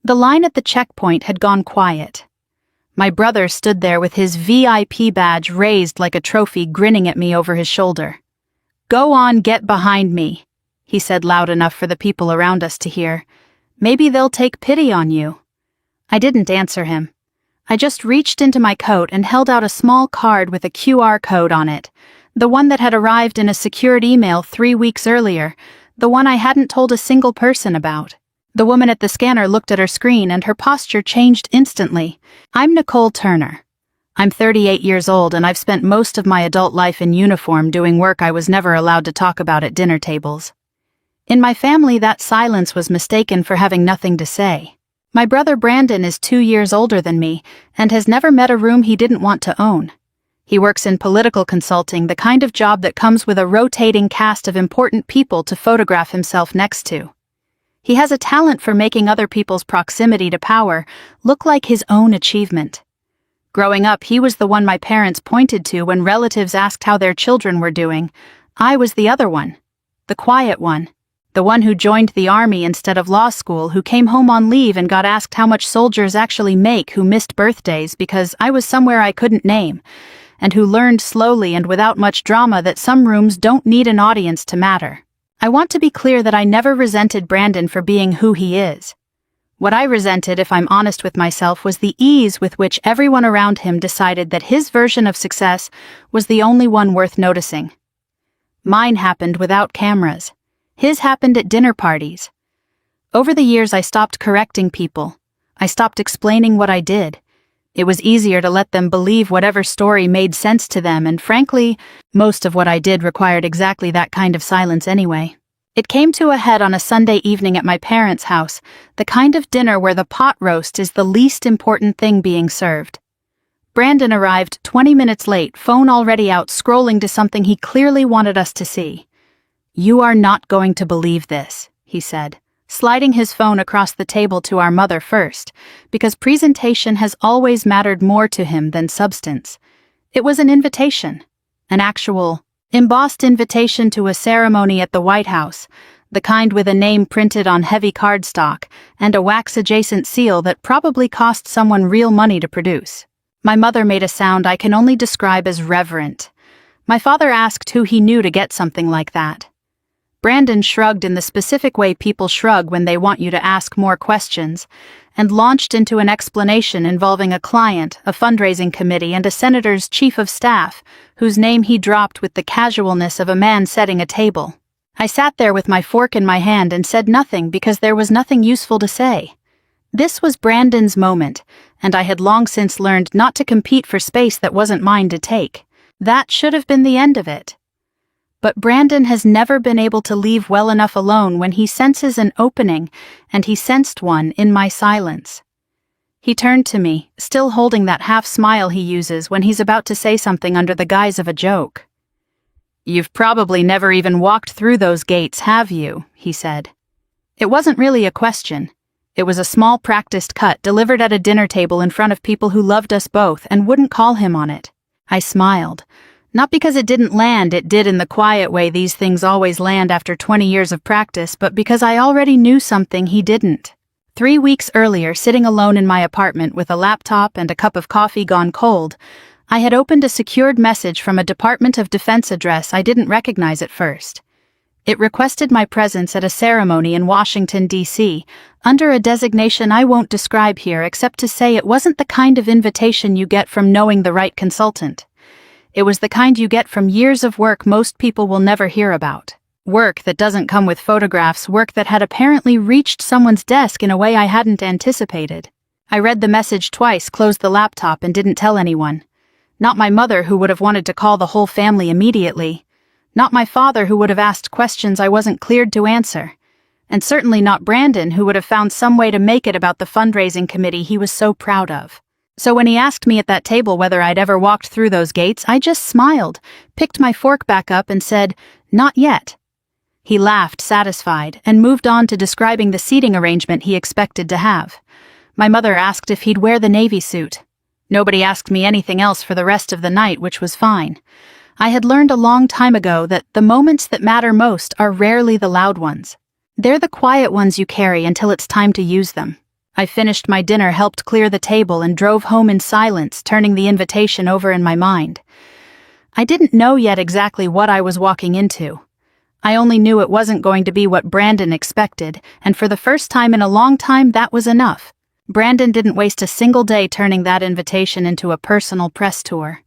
The line at the checkpoint had gone quiet. My brother stood there with his VIP badge raised like a trophy, grinning at me over his shoulder. "Go on, get behind me," he said loud enough for the people around us to hear. "Maybe they'll take pity on you." I didn't answer him. I just reached into my coat and held out a small card with a QR code on it, the one that had arrived in a secured email 3 weeks earlier, the one I hadn't told a single person about. The woman at the scanner looked at her screen and her posture changed instantly. "I'm Nicole Turner. I'm 38 years old and I've spent most of my adult life in uniform doing work I was never allowed to talk about at dinner tables. In my family, that silence was mistaken for having nothing to say. My brother Brandon is 2 years older than me and has never met a room he didn't want to own. He works in political consulting, the kind of job that comes with a rotating cast of important people to photograph himself next to. He has a talent for making other people's proximity to power look like his own achievement. Growing up, he was the one my parents pointed to when relatives asked how their children were doing. I was the other one, the quiet one, the one who joined the army instead of law school, who came home on leave and got asked how much soldiers actually make, who missed birthdays because I was somewhere I couldn't name, and who learned slowly and without much drama that some rooms don't need an audience to matter. I want to be clear that I never resented Brandon for being who he is. What I resented, if I'm honest with myself, was the ease with which everyone around him decided that his version of success was the only one worth noticing. Mine happened without cameras. His happened at dinner parties. Over the years, I stopped correcting people. I stopped explaining what I did. It was easier to let them believe whatever story made sense to them, and frankly, most of what I did required exactly that kind of silence anyway. It came to a head on a Sunday evening at my parents' house, the kind of dinner where the pot roast is the least important thing being served. Brandon arrived 20 minutes late, phone already out, scrolling to something he clearly wanted us to see. "You are not going to believe this," he said, sliding his phone across the table to our mother first, because presentation has always mattered more to him than substance. It was an invitation, an actual, embossed invitation to a ceremony at the White House, the kind with a name printed on heavy cardstock and a wax-adjacent seal that probably cost someone real money to produce. My mother made a sound I can only describe as reverent. My father asked who he knew to get something like that. Brandon shrugged in the specific way people shrug when they want you to ask more questions, and launched into an explanation involving a client, a fundraising committee, and a senator's chief of staff, whose name he dropped with the casualness of a man setting a table. I sat there with my fork in my hand and said nothing because there was nothing useful to say. This was Brandon's moment, and I had long since learned not to compete for space that wasn't mine to take. That should have been the end of it. But Brandon has never been able to leave well enough alone when he senses an opening, and he sensed one in my silence. He turned to me, still holding that half smile he uses when he's about to say something under the guise of a joke. "You've probably never even walked through those gates, have you?" he said. It wasn't really a question. It was a small practiced cut delivered at a dinner table in front of people who loved us both and wouldn't call him on it. I smiled. Not because it didn't land, it did in the quiet way these things always land after 20 years of practice, but because I already knew something he didn't. 3 weeks earlier, sitting alone in my apartment with a laptop and a cup of coffee gone cold, I had opened a secured message from a Department of Defense address I didn't recognize at first. It requested my presence at a ceremony in Washington, D.C., under a designation I won't describe here except to say it wasn't the kind of invitation you get from knowing the right consultant. It was the kind you get from years of work most people will never hear about. Work that doesn't come with photographs, work that had apparently reached someone's desk in a way I hadn't anticipated. I read the message twice, closed the laptop, and didn't tell anyone. Not my mother, who would have wanted to call the whole family immediately. Not my father, who would have asked questions I wasn't cleared to answer. And certainly not Brandon, who would have found some way to make it about the fundraising committee he was so proud of. So when he asked me at that table whether I'd ever walked through those gates, I just smiled, picked my fork back up and said, "Not yet." He laughed, satisfied, and moved on to describing the seating arrangement he expected to have. My mother asked if he'd wear the Navy suit. Nobody asked me anything else for the rest of the night, which was fine. I had learned a long time ago that the moments that matter most are rarely the loud ones. They're the quiet ones you carry until it's time to use them. I finished my dinner, helped clear the table, and drove home in silence, turning the invitation over in my mind. I didn't know yet exactly what I was walking into. I only knew it wasn't going to be what Brandon expected, and for the first time in a long time, that was enough. Brandon didn't waste a single day turning that invitation into a personal press tour.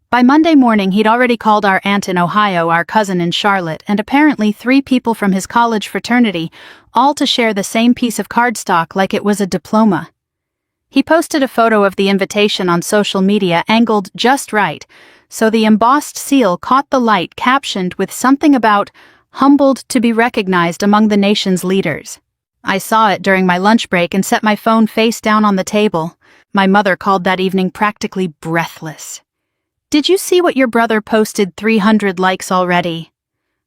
By Monday morning, he'd already called our aunt in Ohio, our cousin in Charlotte, and apparently 3 people from his college fraternity, all to share the same piece of cardstock like it was a diploma. He posted a photo of the invitation on social media, angled just right, so the embossed seal caught the light, captioned with something about "humbled to be recognized among the nation's leaders." I saw it during my lunch break and set my phone face down on the table. My mother called that evening practically breathless. "Did you see what your brother posted? 300 likes already."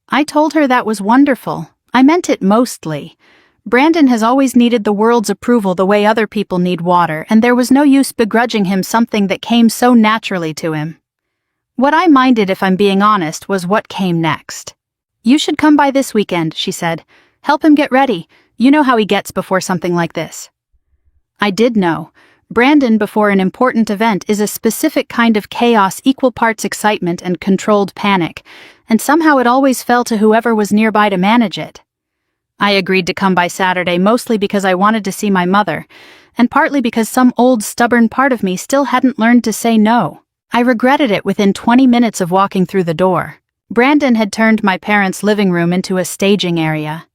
I told her that was wonderful. I meant it mostly. Brandon has always needed the world's approval the way other people need water, and there was no use begrudging him something that came so naturally to him. What I minded, if I'm being honest, was what came next. "You should come by this weekend," she said. "Help him get ready. You know how he gets before something like this." I did know. Brandon, before an important event, is a specific kind of chaos, equal parts excitement and controlled panic, and somehow it always fell to whoever was nearby to manage it. I agreed to come by Saturday, mostly because I wanted to see my mother, and partly because some old stubborn part of me still hadn't learned to say no. I regretted it within 20 minutes of walking through the door. Brandon had turned my parents' living room into a staging area.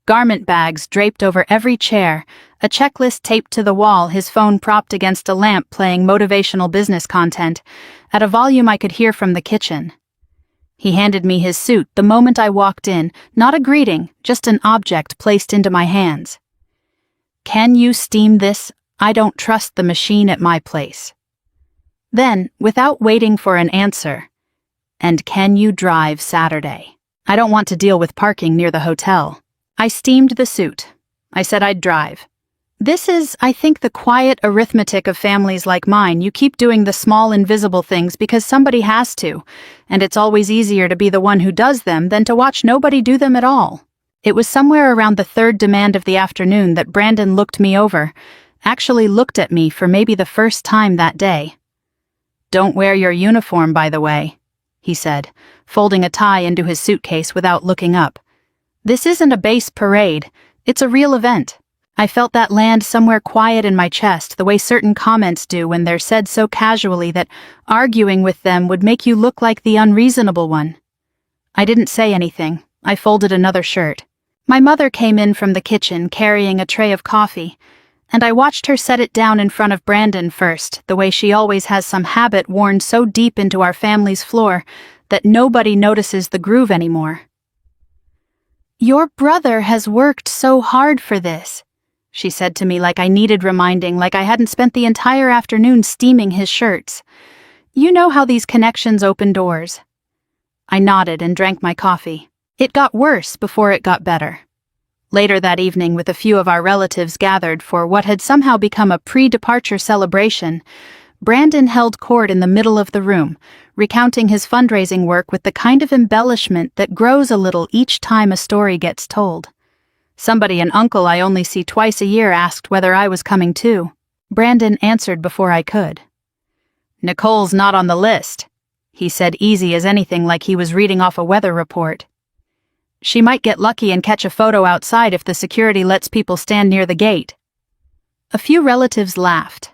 Garment bags draped over every chair, a checklist taped to the wall, his phone propped against a lamp playing motivational business content, at a volume I could hear from the kitchen. He handed me his suit the moment I walked in, not a greeting, just an object placed into my hands. "Can you steam this? I don't trust the machine at my place." Then, without waiting for an answer, "And can you drive Saturday? I don't want to deal with parking near the hotel." I steamed the suit. I said I'd drive. This is, I think, the quiet arithmetic of families like mine. You keep doing the small, invisible things because somebody has to, and it's always easier to be the one who does them than to watch nobody do them at all. It was somewhere around the 3rd demand of the afternoon that Brandon looked me over, actually looked at me for maybe the first time that day. "Don't wear your uniform, by the way," he said, folding a tie into his suitcase without looking up. "This isn't a base parade, it's a real event." I felt that land somewhere quiet in my chest, the way certain comments do when they're said so casually that arguing with them would make you look like the unreasonable one. I didn't say anything. I folded another shirt. My mother came in from the kitchen carrying a tray of coffee, and I watched her set it down in front of Brandon first, the way she always has, some habit worn so deep into our family's floor that nobody notices the groove anymore. "Your brother has worked so hard for this," she said to me, like I needed reminding, like I hadn't spent the entire afternoon steaming his shirts. "You know how these connections open doors." I nodded and drank my coffee. It got worse before it got better. Later that evening, with a few of our relatives gathered for what had somehow become a pre-departure celebration, Brandon held court in the middle of the room, recounting his fundraising work with the kind of embellishment that grows a little each time a story gets told. Somebody, an uncle I only see twice a year, asked whether I was coming too. Brandon answered before I could. "Nicole's not on the list," he said, easy as anything, like he was reading off a weather report. "She might get lucky and catch a photo outside if the security lets people stand near the gate." A few relatives laughed.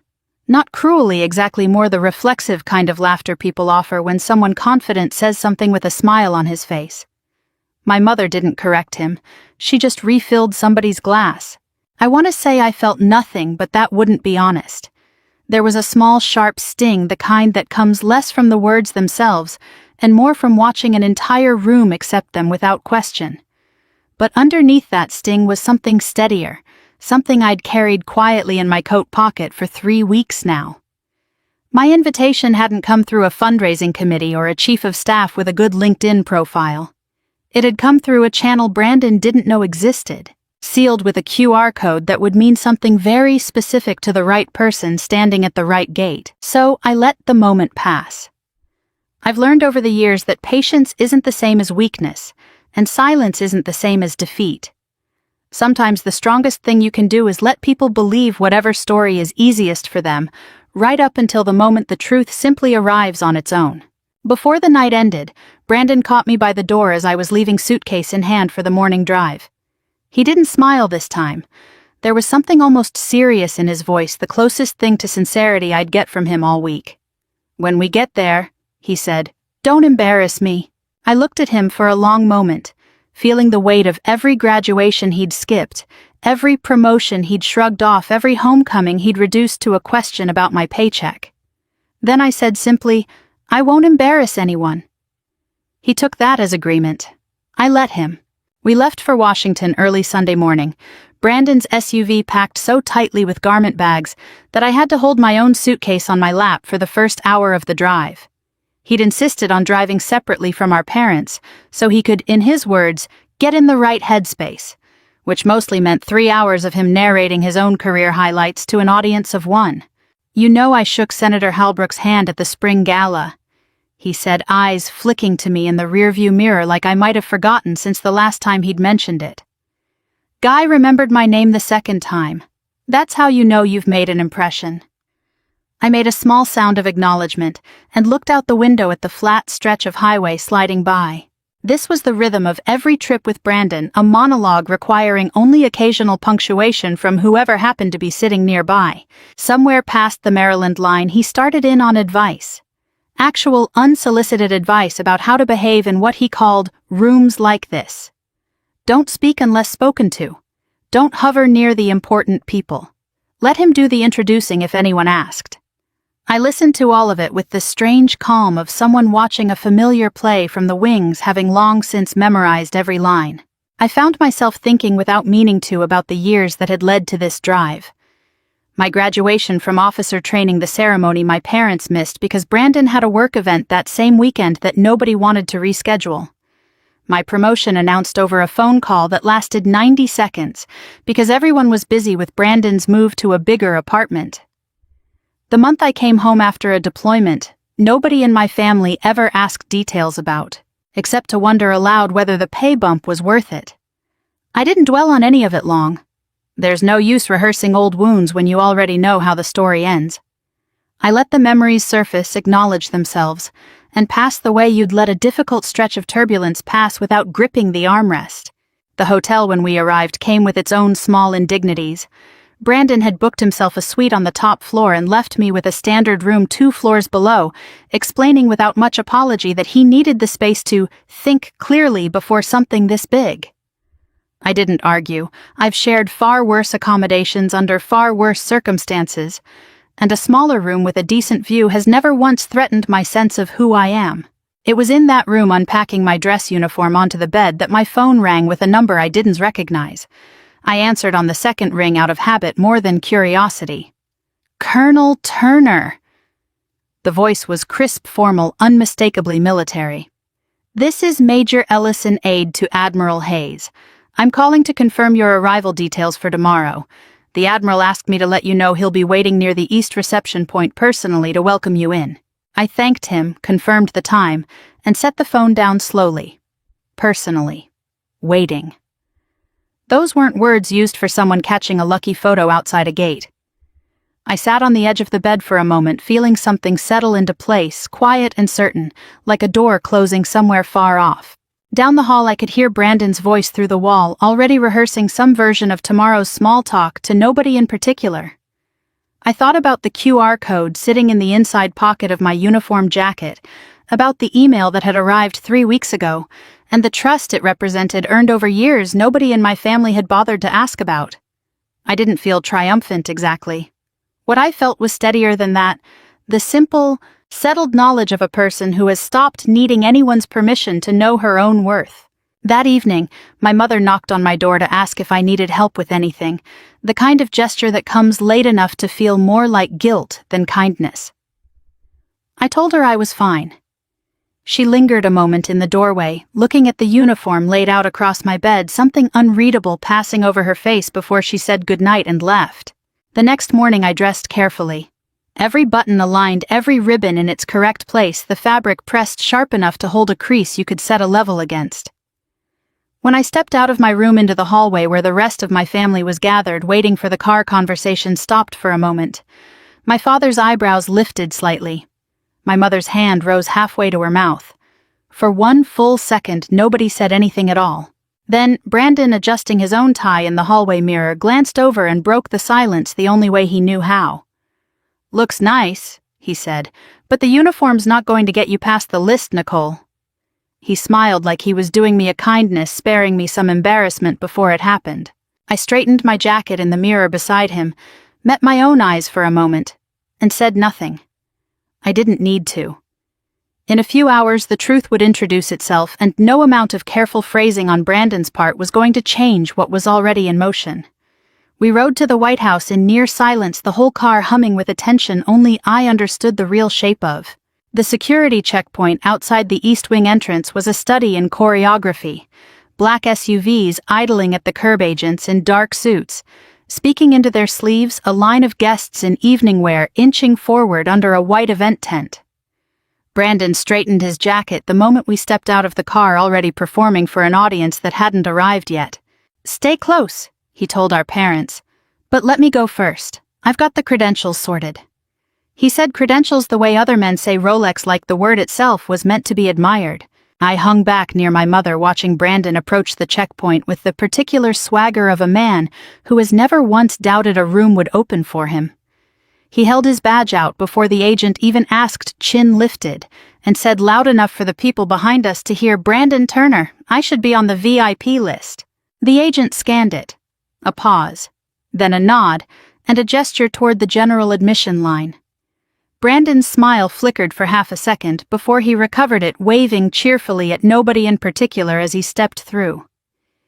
Not cruelly, exactly, more the reflexive kind of laughter people offer when someone confident says something with a smile on his face. My mother didn't correct him. She just refilled somebody's glass. I want to say I felt nothing, but that wouldn't be honest. There was a small, sharp sting, the kind that comes less from the words themselves and more from watching an entire room accept them without question. But underneath that sting was something steadier, something I'd carried quietly in my coat pocket for 3 weeks now. My invitation hadn't come through a fundraising committee or a chief of staff with a good LinkedIn profile. It had come through a channel Brandon didn't know existed, sealed with a QR code that would mean something very specific to the right person standing at the right gate. So I let the moment pass. I've learned over the years that patience isn't the same as weakness, and silence isn't the same as defeat. Sometimes the strongest thing you can do is let people believe whatever story is easiest for them, right up until the moment the truth simply arrives on its own. Before the night ended, Brandon caught me by the door as I was leaving suitcase in hand for the morning drive. He didn't smile this time. There was something almost serious in his voice, the closest thing to sincerity I'd get from him all week. "When we get there," he said, "don't embarrass me." I looked at him for a long moment, feeling the weight of every graduation he'd skipped, every promotion he'd shrugged off, every homecoming he'd reduced to a question about my paycheck. Then I said simply, "I won't embarrass anyone." He took that as agreement. I let him. We left for Washington early Sunday morning, Brandon's SUV packed so tightly with garment bags that I had to hold my own suitcase on my lap for the first hour of the drive. He'd insisted on driving separately from our parents, so he could, in his words, get in the right headspace, which mostly meant 3 hours of him narrating his own career highlights to an audience of one. "You know I shook Senator Halbrook's hand at the spring gala," he said, eyes flicking to me in the rearview mirror like I might have forgotten since the last time he'd mentioned it. "Guy remembered my name the second time. That's how you know you've made an impression." I made a small sound of acknowledgement and looked out the window at the flat stretch of highway sliding by. This was the rhythm of every trip with Brandon, a monologue requiring only occasional punctuation from whoever happened to be sitting nearby. Somewhere past the Maryland line, he started in on advice. Actual unsolicited advice about how to behave in what he called rooms like this. Don't speak unless spoken to. Don't hover near the important people. Let him do the introducing if anyone asked. I listened to all of it with the strange calm of someone watching a familiar play from the wings, having long since memorized every line. I found myself thinking without meaning to about the years that had led to this drive. My graduation from officer training, the ceremony my parents missed because Brandon had a work event that same weekend that nobody wanted to reschedule. My promotion announced over a phone call that lasted 90 seconds because everyone was busy with Brandon's move to a bigger apartment. The month I came home after a deployment, nobody in my family ever asked details about, except to wonder aloud whether the pay bump was worth it. I didn't dwell on any of it long. There's no use rehearsing old wounds when you already know how the story ends. I let the memories surface, acknowledge themselves, and pass the way you'd let a difficult stretch of turbulence pass without gripping the armrest. The hotel when we arrived came with its own small indignities. Brandon had booked himself a suite on the top floor and left me with a standard room 2 floors below, explaining without much apology that he needed the space to think clearly before something this big. I didn't argue. I've shared far worse accommodations under far worse circumstances, and a smaller room with a decent view has never once threatened my sense of who I am. It was in that room, unpacking my dress uniform onto the bed, that my phone rang with a number I didn't recognize. I answered on the second ring out of habit more than curiosity. "Colonel Turner." The voice was crisp, formal, unmistakably military. "This is Major Ellison, aide to Admiral Hayes. I'm calling to confirm your arrival details for tomorrow. The Admiral asked me to let you know he'll be waiting near the East Reception Point personally to welcome you in." I thanked him, confirmed the time, and set the phone down slowly. Personally. Waiting. Those weren't words used for someone catching a lucky photo outside a gate. I sat on the edge of the bed for a moment, feeling something settle into place, quiet and certain, like a door closing somewhere far off. Down the hall I could hear Brandon's voice through the wall, already rehearsing some version of tomorrow's small talk to nobody in particular. I thought about the QR code sitting in the inside pocket of my uniform jacket, about the email that had arrived 3 weeks ago, and the trust it represented earned over years nobody in my family had bothered to ask about. I didn't feel triumphant exactly. What I felt was steadier than that, the simple, settled knowledge of a person who has stopped needing anyone's permission to know her own worth. That evening, my mother knocked on my door to ask if I needed help with anything, the kind of gesture that comes late enough to feel more like guilt than kindness. I told her I was fine. She lingered a moment in the doorway, looking at the uniform laid out across my bed, something unreadable passing over her face before she said goodnight and left. The next morning I dressed carefully. Every button aligned, every ribbon in its correct place, the fabric pressed sharp enough to hold a crease you could set a level against. When I stepped out of my room into the hallway where the rest of my family was gathered, waiting for the car conversation stopped for a moment. My father's eyebrows lifted slightly. My mother's hand rose halfway to her mouth. For one full second, nobody said anything at all. Then, Brandon, adjusting his own tie in the hallway mirror, glanced over and broke the silence the only way he knew how. "Looks nice," he said, "but the uniform's not going to get you past the list, Nicole." He smiled like he was doing me a kindness, sparing me some embarrassment before it happened. I straightened my jacket in the mirror beside him, met my own eyes for a moment, and said nothing. I didn't need to. In a few hours, the truth would introduce itself, and no amount of careful phrasing on Brandon's part was going to change what was already in motion. We rode to the White House in near silence, the whole car humming with a tension only I understood the real shape of. The security checkpoint outside the East Wing entrance was a study in choreography. Black SUVs idling at the curb, agents in dark suits, speaking into their sleeves, a line of guests in evening wear inching forward under a white event tent. Brandon straightened his jacket the moment we stepped out of the car, already performing for an audience that hadn't arrived yet. "Stay close," he told our parents. "But let me go first. I've got the credentials sorted." He said credentials the way other men say Rolex, like the word itself was meant to be admired. I hung back near my mother, watching Brandon approach the checkpoint with the particular swagger of a man who has never once doubted a room would open for him. He held his badge out before the agent even asked, chin lifted, and said loud enough for the people behind us to hear, "Brandon Turner, I should be on the VIP list." The agent scanned it. A pause, then a nod, and a gesture toward the general admission line. Brandon's smile flickered for half a second before he recovered it, waving cheerfully at nobody in particular as he stepped through.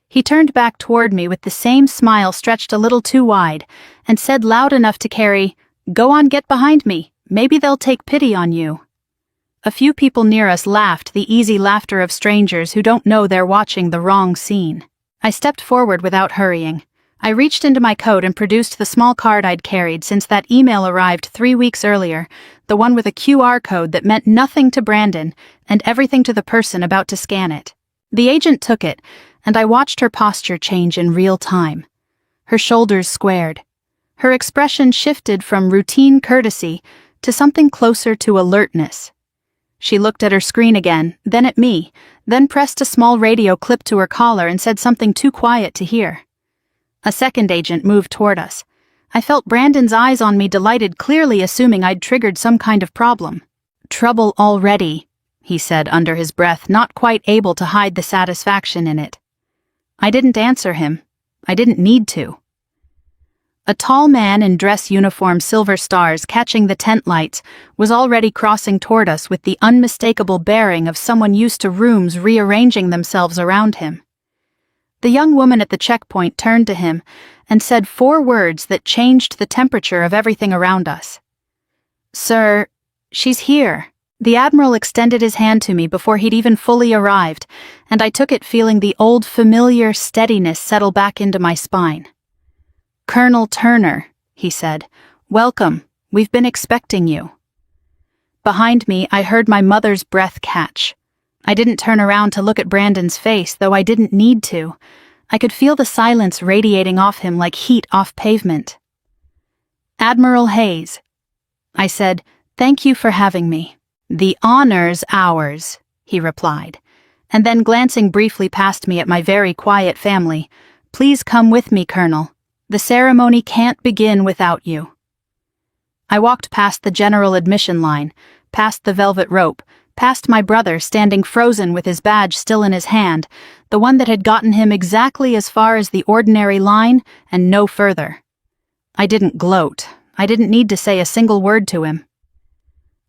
He turned back toward me with the same smile stretched a little too wide, and said loud enough to carry, "Go on, get behind me. Maybe they'll take pity on you." A few people near us laughed, the easy laughter of strangers who don't know they're watching the wrong scene. I stepped forward without hurrying. I reached into my coat and produced the small card I'd carried since that email arrived 3 weeks earlier, the one with a QR code that meant nothing to Brandon and everything to the person about to scan it. The agent took it, and I watched her posture change in real time. Her shoulders squared. Her expression shifted from routine courtesy to something closer to alertness. She looked at her screen again, then at me, then pressed a small radio clip to her collar and said something too quiet to hear. A second agent moved toward us. I felt Brandon's eyes on me, delighted, clearly assuming I'd triggered some kind of problem. "Trouble already," he said under his breath, not quite able to hide the satisfaction in it. I didn't answer him. I didn't need to. A tall man in dress uniform, silver stars catching the tent lights, was already crossing toward us with the unmistakable bearing of someone used to rooms rearranging themselves around him. The young woman at the checkpoint turned to him and said 4 words that changed the temperature of everything around us. "Sir, she's here." The Admiral extended his hand to me before he'd even fully arrived, and I took it, feeling the old familiar steadiness settle back into my spine. "Colonel Turner," he said, "welcome. We've been expecting you." Behind me, I heard my mother's breath catch. I didn't turn around to look at Brandon's face, though I didn't need to. I could feel the silence radiating off him like heat off pavement. "Admiral Hayes," I said, "thank you for having me." "The honor's ours," he replied, and then glancing briefly past me at my very quiet family, "Please come with me, Colonel. The ceremony can't begin without you." I walked past the general admission line, past the velvet rope, past my brother standing frozen with his badge still in his hand, the one that had gotten him exactly as far as the ordinary line and no further. I didn't gloat. I didn't need to say a single word to him.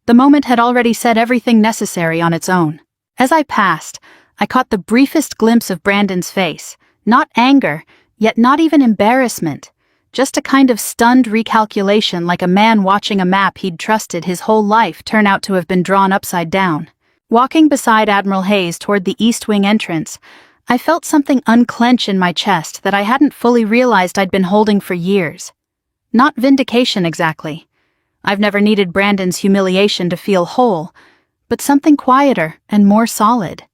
The moment had already said everything necessary on its own. As I passed, I caught the briefest glimpse of Brandon's face, not anger, yet not even embarrassment, just a kind of stunned recalculation, like a man watching a map he'd trusted his whole life turn out to have been drawn upside down. Walking beside Admiral Hayes toward the East Wing entrance, I felt something unclench in my chest that I hadn't fully realized I'd been holding for years. Not vindication exactly. I've never needed Brandon's humiliation to feel whole, but something quieter and more solid.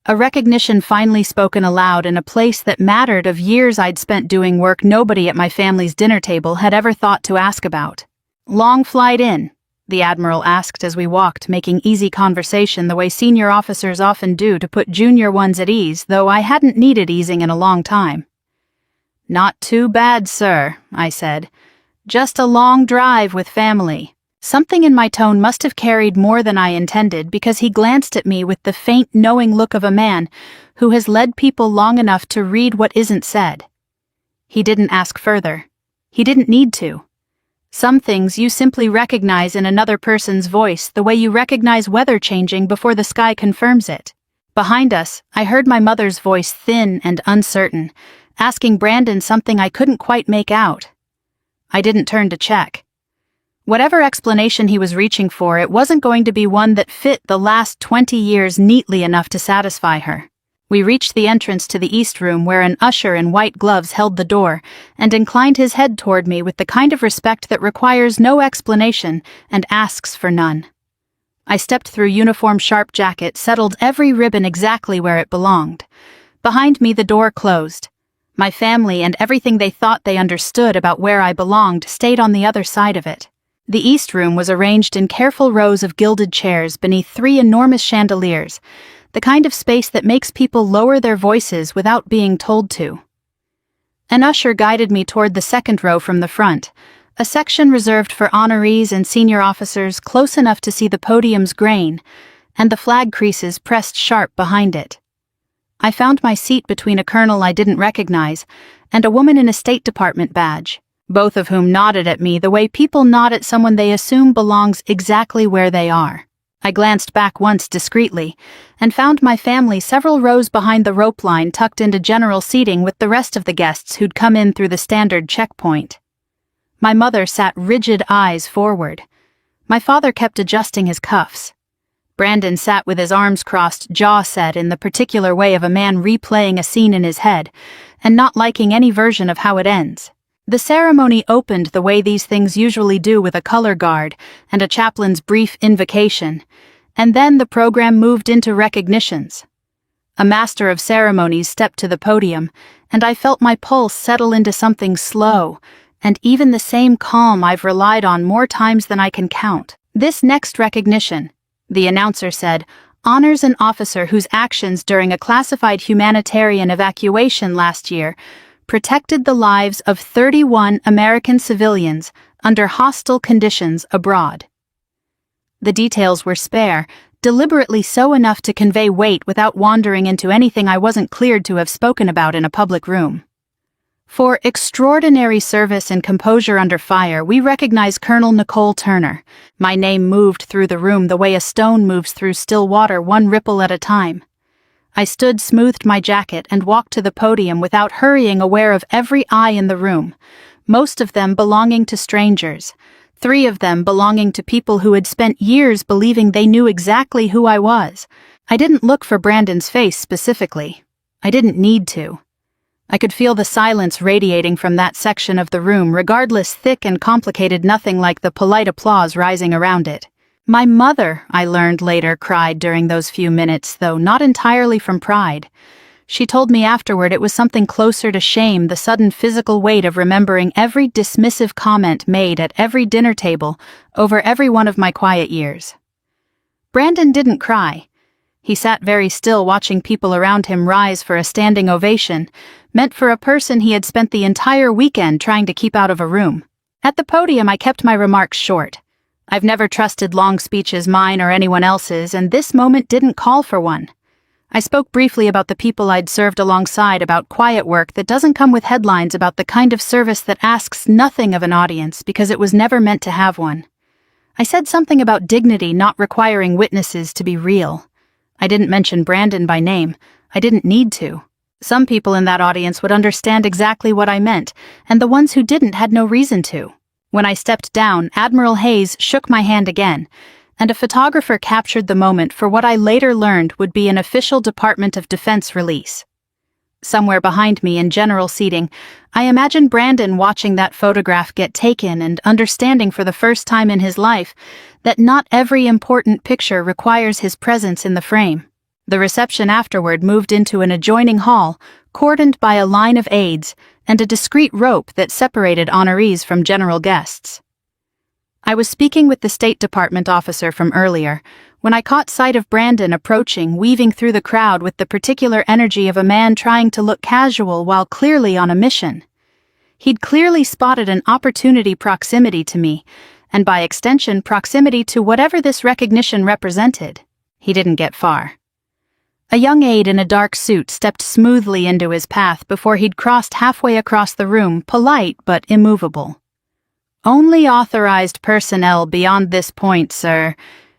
A recognition finally spoken aloud in a place that mattered of years I'd spent doing work nobody at my family's dinner table had ever thought to ask about. "Long flight in?" the Admiral asked as we walked, making easy conversation the way senior officers often do to put junior ones at ease, though I hadn't needed easing in a long time. "Not too bad, sir," I said. "Just a long drive with family." Something in my tone must have carried more than I intended, because he glanced at me with the faint, knowing look of a man who has led people long enough to read what isn't said. He didn't ask further. He didn't need to. Some things you simply recognize in another person's voice the way you recognize weather changing before the sky confirms it. Behind us, I heard my mother's voice, thin and uncertain, asking Brandon something I couldn't quite make out. I didn't turn to check. Whatever explanation he was reaching for, it wasn't going to be one that fit the last 20 years neatly enough to satisfy her. We reached the entrance to the East Room, where an usher in white gloves held the door and inclined his head toward me with the kind of respect that requires no explanation and asks for none. I stepped through uniform sharp jacket, settled every ribbon exactly where it belonged. Behind me the door closed. My family and everything they thought they understood about where I belonged stayed on the other side of it. The East Room was arranged in careful rows of gilded chairs beneath 3 enormous chandeliers, the kind of space that makes people lower their voices without being told to. An usher guided me toward the second row from the front, a section reserved for honorees and senior officers, close enough to see the podium's grain, and the flag creases pressed sharp behind it. I found my seat between a colonel I didn't recognize and a woman in a State Department badge, both of whom nodded at me the way people nod at someone they assume belongs exactly where they are. I glanced back once discreetly and found my family several rows behind the rope line, tucked into general seating with the rest of the guests who'd come in through the standard checkpoint. My mother sat rigid, eyes forward. My father kept adjusting his cuffs. Brandon sat with his arms crossed, jaw set in the particular way of a man replaying a scene in his head and not liking any version of how it ends. The ceremony opened the way these things usually do, with a color guard and a chaplain's brief invocation, and then the program moved into recognitions. A master of ceremonies stepped to the podium, and I felt my pulse settle into something slow, and even the same calm I've relied on more times than I can count. "This next recognition," the announcer said, "honors an officer whose actions during a classified humanitarian evacuation last year protected the lives of 31 American civilians under hostile conditions abroad." The details were spare, deliberately so enough to convey weight without wandering into anything I wasn't cleared to have spoken about in a public room. "For extraordinary service and composure under fire, we recognize Colonel Nicole Turner." My name moved through the room the way a stone moves through still water, one ripple at a time. I stood, smoothed my jacket, and walked to the podium without hurrying, aware of every eye in the room, most of them belonging to strangers, 3 of them belonging to people who had spent years believing they knew exactly who I was. I didn't look for Brandon's face specifically. I didn't need to. I could feel the silence radiating from that section of the room, regardless, thick and complicated, nothing like the polite applause rising around it. My mother, I learned later, cried during those few minutes, though not entirely from pride. She told me afterward it was something closer to shame, the sudden physical weight of remembering every dismissive comment made at every dinner table over every one of my quiet years. Brandon didn't cry. He sat very still, watching people around him rise for a standing ovation, meant for a person he had spent the entire weekend trying to keep out of a room. At the podium, I kept my remarks short. I've never trusted long speeches, mine or anyone else's, and this moment didn't call for one. I spoke briefly about the people I'd served alongside, about quiet work that doesn't come with headlines, about the kind of service that asks nothing of an audience because it was never meant to have one. I said something about dignity not requiring witnesses to be real. I didn't mention Brandon by name. I didn't need to. Some people in that audience would understand exactly what I meant, and the ones who didn't had no reason to. When I stepped down, Admiral Hayes shook my hand again, and a photographer captured the moment for what I later learned would be an official Department of Defense release. Somewhere behind me in general seating, I imagined Brandon watching that photograph get taken and understanding for the first time in his life that not every important picture requires his presence in the frame. The reception afterward moved into an adjoining hall, cordoned by a line of aides and a discreet rope that separated honorees from general guests. I was speaking with the State Department officer from earlier, when I caught sight of Brandon approaching, weaving through the crowd with the particular energy of a man trying to look casual while clearly on a mission. He'd clearly spotted an opportunity proximity to me, and by extension proximity to whatever this recognition represented. He didn't get far. A young aide in a dark suit stepped smoothly into his path before he'd crossed halfway across the room, polite but immovable. "Only authorized personnel beyond this point, sir,"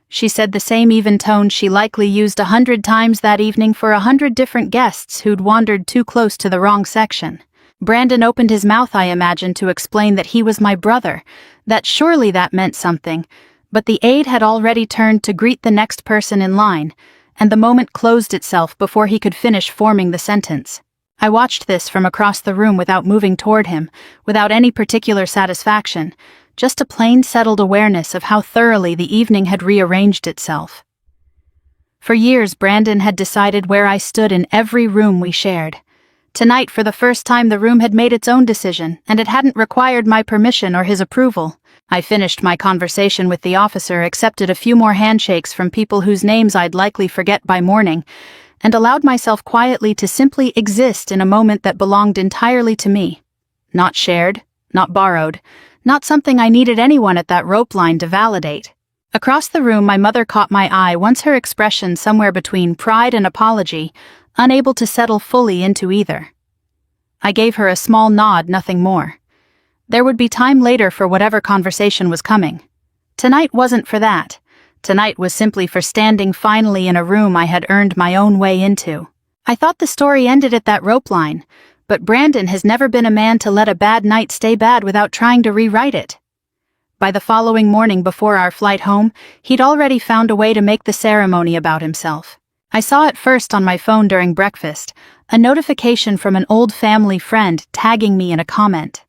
she said, the same even tone she likely used 100 times that evening for 100 different guests who'd wandered too close to the wrong section. Brandon opened his mouth, I imagined, to explain that he was my brother, that surely that meant something, but the aide had already turned to greet the next person in line, and the moment closed itself before he could finish forming the sentence. I watched this from across the room without moving toward him, without any particular satisfaction, just a plain settled awareness of how thoroughly the evening had rearranged itself. For years, Brandon had decided where I stood in every room we shared. Tonight, for the first time, the room had made its own decision, and it hadn't required my permission or his approval. I finished my conversation with the officer, accepted a few more handshakes from people whose names I'd likely forget by morning, and allowed myself quietly to simply exist in a moment that belonged entirely to me. Not shared, not borrowed, not something I needed anyone at that rope line to validate. Across the room, my mother caught my eye, once her expression somewhere between pride and apology, unable to settle fully into either. I gave her a small nod, nothing more. There would be time later for whatever conversation was coming. Tonight wasn't for that. Tonight was simply for standing finally in a room I had earned my own way into. I thought the story ended at that rope line, but Brandon has never been a man to let a bad night stay bad without trying to rewrite it. By the following morning before our flight home, he'd already found a way to make the ceremony about himself. I saw it first on my phone during breakfast, a notification from an old family friend tagging me in a comment.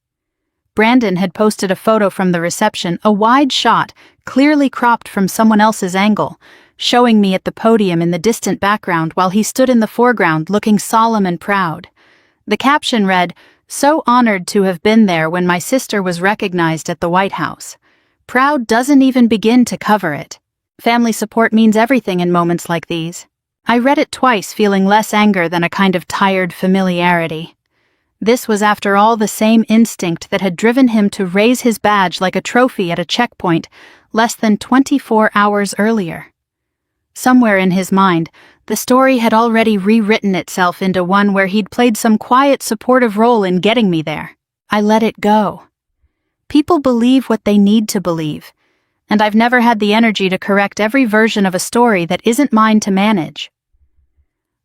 Brandon had posted a photo from the reception, a wide shot, clearly cropped from someone else's angle, showing me at the podium in the distant background while he stood in the foreground looking solemn and proud. The caption read, "So honored to have been there when my sister was recognized at the White House. Proud doesn't even begin to cover it. Family support means everything in moments like these." I read it twice, feeling less anger than a kind of tired familiarity. This was, after all, the same instinct that had driven him to raise his badge like a trophy at a checkpoint less than 24 hours earlier. Somewhere in his mind, the story had already rewritten itself into one where he'd played some quiet, supportive role in getting me there. I let it go. People believe what they need to believe, and I've never had the energy to correct every version of a story that isn't mine to manage.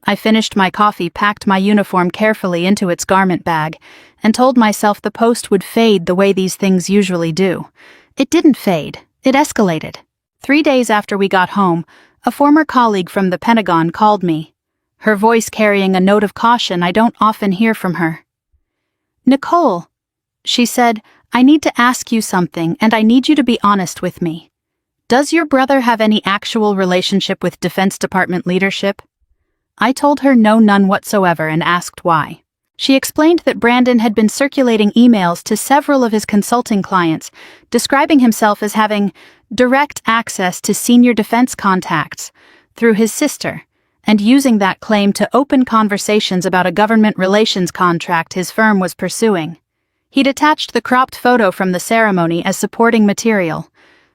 I finished my coffee, packed my uniform carefully into its garment bag, and told myself the post would fade the way these things usually do. It didn't fade. It escalated. 3 days after we got home, a former colleague from the Pentagon called me, her voice carrying a note of caution I don't often hear from her. "Nicole," she said, "I need to ask you something, and I need you to be honest with me. Does your brother have any actual relationship with Defense Department leadership?" I told her no, none whatsoever, and asked why. She explained that Brandon had been circulating emails to several of his consulting clients, describing himself as having direct access to senior defense contacts through his sister, and using that claim to open conversations about a government relations contract his firm was pursuing. He'd attached the cropped photo from the ceremony as supporting material.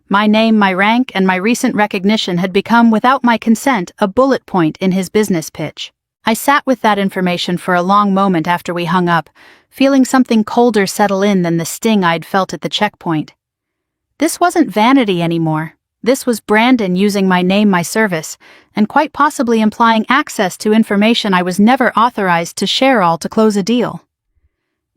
My name, my rank, and my recent recognition had become, without my consent, a bullet point in his business pitch. I sat with that information for a long moment after we hung up, feeling something colder settle in than the sting I'd felt at the checkpoint. This wasn't vanity anymore. This was Brandon using my name, my service, and quite possibly implying access to information I was never authorized to share, all to close a deal.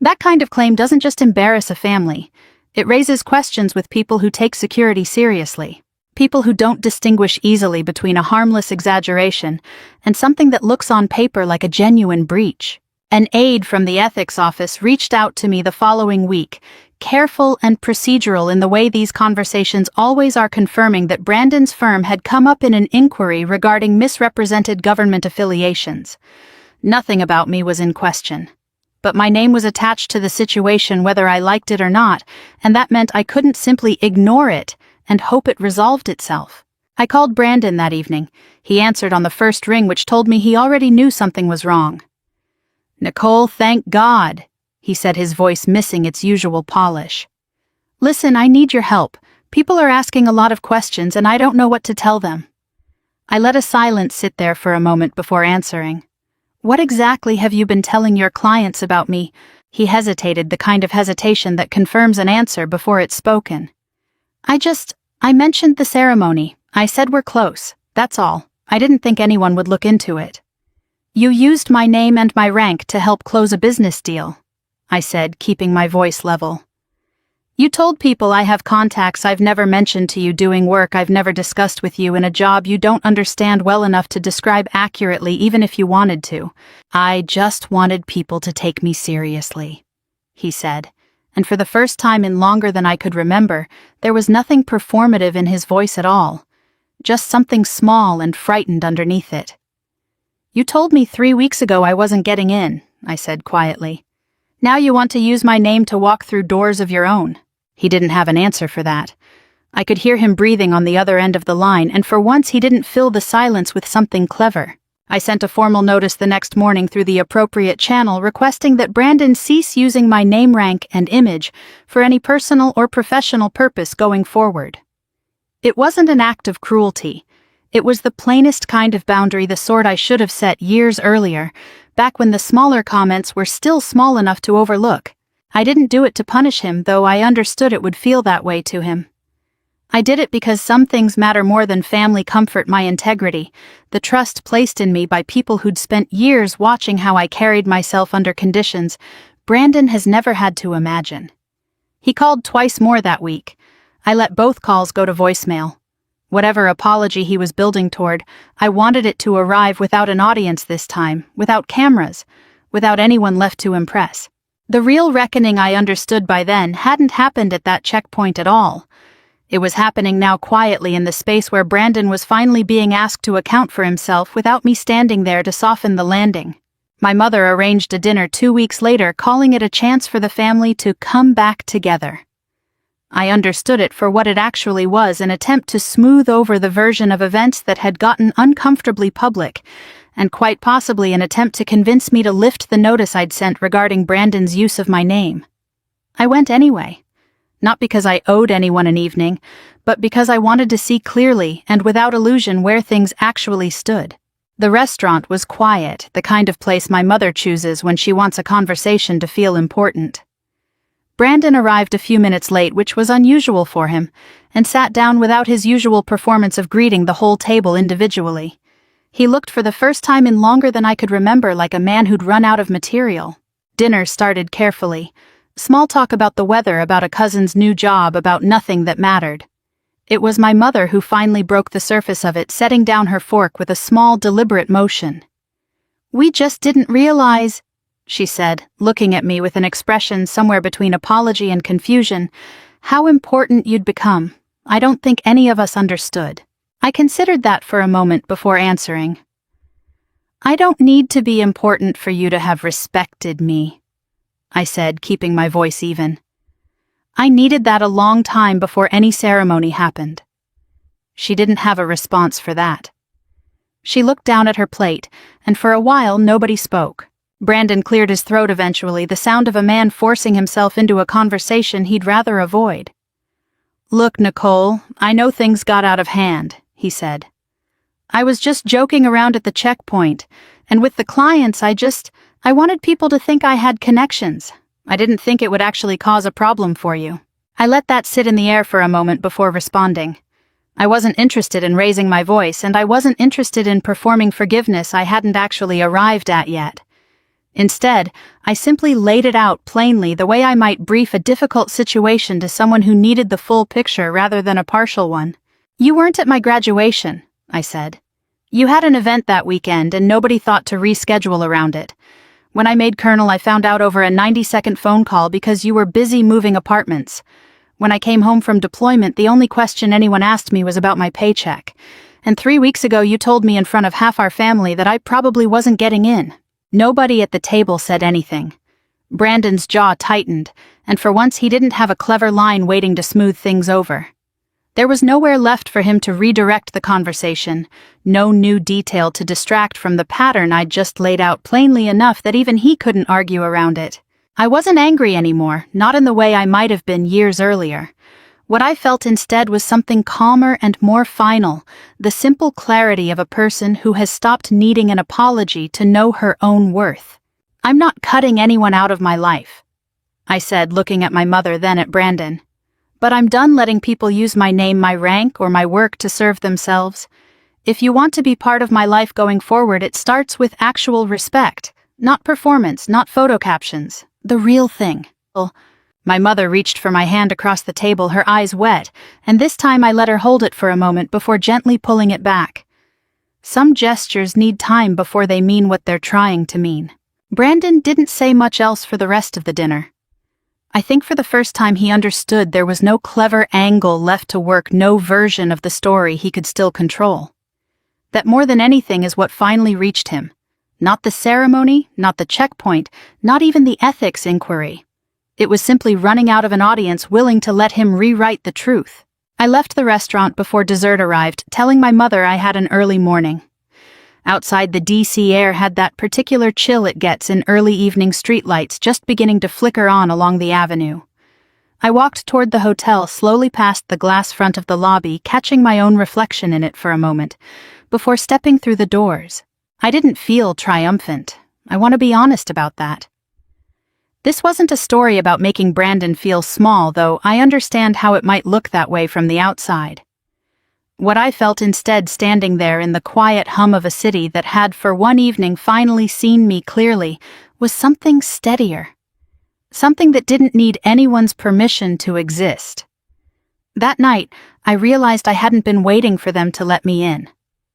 That kind of claim doesn't just embarrass a family. It raises questions with people who take security seriously. People who don't distinguish easily between a harmless exaggeration and something that looks on paper like a genuine breach. An aide from the ethics office reached out to me the following week, careful and procedural in the way these conversations always are, confirming that Brandon's firm had come up in an inquiry regarding misrepresented government affiliations. Nothing about me was in question. But my name was attached to the situation whether I liked it or not, and that meant I couldn't simply ignore it and hope it resolved itself. I called Brandon that evening. He answered on the first ring, which told me he already knew something was wrong. "Nicole, thank God," he said, his voice missing its usual polish. "Listen, I need your help. People are asking a lot of questions and I don't know what to tell them." I let a silence sit there for a moment before answering. "What exactly have you been telling your clients about me?" He hesitated, the kind of hesitation that confirms an answer before it's spoken. I mentioned the ceremony. I said we're close, that's all. I didn't think anyone would look into it." "You used my name and my rank to help close a business deal," I said, keeping my voice level. "You told people I have contacts I've never mentioned to you, doing work I've never discussed with you, in a job you don't understand well enough to describe accurately even if you wanted to. I just wanted people to take me seriously," he said, and for the first time in longer than I could remember, there was nothing performative in his voice at all, just something small and frightened underneath it. "You told me 3 weeks ago I wasn't getting in," I said quietly. "Now you want to use my name to walk through doors of your own." He didn't have an answer for that. I could hear him breathing on the other end of the line, and for once he didn't fill the silence with something clever. I sent a formal notice the next morning through the appropriate channel requesting that Brandon cease using my name, rank, and image for any personal or professional purpose going forward. It wasn't an act of cruelty. It was the plainest kind of boundary, the sort I should have set years earlier, back when the smaller comments were still small enough to overlook. I didn't do it to punish him, though I understood it would feel that way to him. I did it because some things matter more than family comfort: my integrity, the trust placed in me by people who'd spent years watching how I carried myself under conditions Brandon has never had to imagine. He called twice more that week. I let both calls go to voicemail. Whatever apology he was building toward, I wanted it to arrive without an audience this time, without cameras, without anyone left to impress. The real reckoning, I understood by then, hadn't happened at that checkpoint at all. It was happening now quietly in the space where Brandon was finally being asked to account for himself without me standing there to soften the landing. My mother arranged a dinner 2 weeks later, calling it a chance for the family to come back together. I understood it for what it actually was, an attempt to smooth over the version of events that had gotten uncomfortably public, and quite possibly an attempt to convince me to lift the notice I'd sent regarding Brandon's use of my name. I went anyway. Not because I owed anyone an evening, but because I wanted to see clearly and without illusion where things actually stood. The restaurant was quiet, the kind of place my mother chooses when she wants a conversation to feel important. Brandon arrived a few minutes late, which was unusual for him, and sat down without his usual performance of greeting the whole table individually. He looked for the first time in longer than I could remember like a man who'd run out of material. Dinner started carefully. Small talk about the weather, about a cousin's new job, about nothing that mattered. It was my mother who finally broke the surface of it, setting down her fork with a small, deliberate motion. "We just didn't realize," she said, looking at me with an expression somewhere between apology and confusion, "how important you'd become. I don't think any of us understood." I considered that for a moment before answering. "I don't need to be important for you to have respected me," I said, keeping my voice even. "I needed that a long time before any ceremony happened." She didn't have a response for that. She looked down at her plate, and for a while nobody spoke. Brandon cleared his throat eventually, the sound of a man forcing himself into a conversation he'd rather avoid. "Look, Nicole, I know things got out of hand," he said. "I was just joking around at the checkpoint, and with the clients I wanted people to think I had connections. I didn't think it would actually cause a problem for you." I let that sit in the air for a moment before responding. I wasn't interested in raising my voice, and I wasn't interested in performing forgiveness I hadn't actually arrived at yet. Instead, I simply laid it out plainly, the way I might brief a difficult situation to someone who needed the full picture rather than a partial one. "You weren't at my graduation," I said. "You had an event that weekend and nobody thought to reschedule around it. When I made Colonel, I found out over a 90-second phone call because you were busy moving apartments. When I came home from deployment, the only question anyone asked me was about my paycheck. And 3 weeks ago, you told me in front of half our family that I probably wasn't getting in. Nobody at the table said anything. Brandon's jaw tightened, and for once he didn't have a clever line waiting to smooth things over. There was nowhere left for him to redirect the conversation, no new detail to distract from the pattern I'd just laid out plainly enough that even he couldn't argue around it. I wasn't angry anymore, not in the way I might have been years earlier. What I felt instead was something calmer and more final, the simple clarity of a person who has stopped needing an apology to know her own worth. "I'm not cutting anyone out of my life," I said, looking at my mother, then at Brandon. "But I'm done letting people use my name, my rank, or my work to serve themselves. If you want to be part of my life going forward, it starts with actual respect, not performance, not photo captions, the real thing." My mother reached for my hand across the table, her eyes wet, and this time I let her hold it for a moment before gently pulling it back. Some gestures need time before they mean what they're trying to mean. Brandon didn't say much else for the rest of the dinner. I think for the first time he understood there was no clever angle left to work, no version of the story he could still control. That more than anything is what finally reached him. Not the ceremony, not the checkpoint, not even the ethics inquiry. It was simply running out of an audience willing to let him rewrite the truth. I left the restaurant before dessert arrived, telling my mother I had an early morning. Outside, the DC air had that particular chill it gets in early evening streetlights just beginning to flicker on along the avenue. I walked toward the hotel, slowly past the glass front of the lobby, catching my own reflection in it for a moment, before stepping through the doors. I didn't feel triumphant. I want to be honest about that. This wasn't a story about making Brandon feel small, though I understand how it might look that way from the outside. What I felt instead, standing there in the quiet hum of a city that had for one evening finally seen me clearly, was something steadier. Something that didn't need anyone's permission to exist. That night, I realized I hadn't been waiting for them to let me in.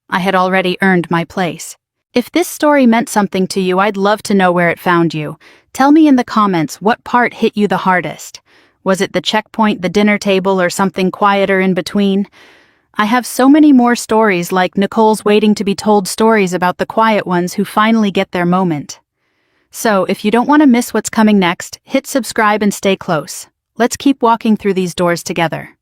I had already earned my place. If this story meant something to you, I'd love to know where it found you. Tell me in the comments what part hit you the hardest. Was it the checkpoint, the dinner table, or something quieter in between? I have so many more stories like Nicole's waiting to be told stories about the quiet ones who finally get their moment. So, if you don't want to miss what's coming next, hit subscribe and stay close. Let's keep walking through these doors together.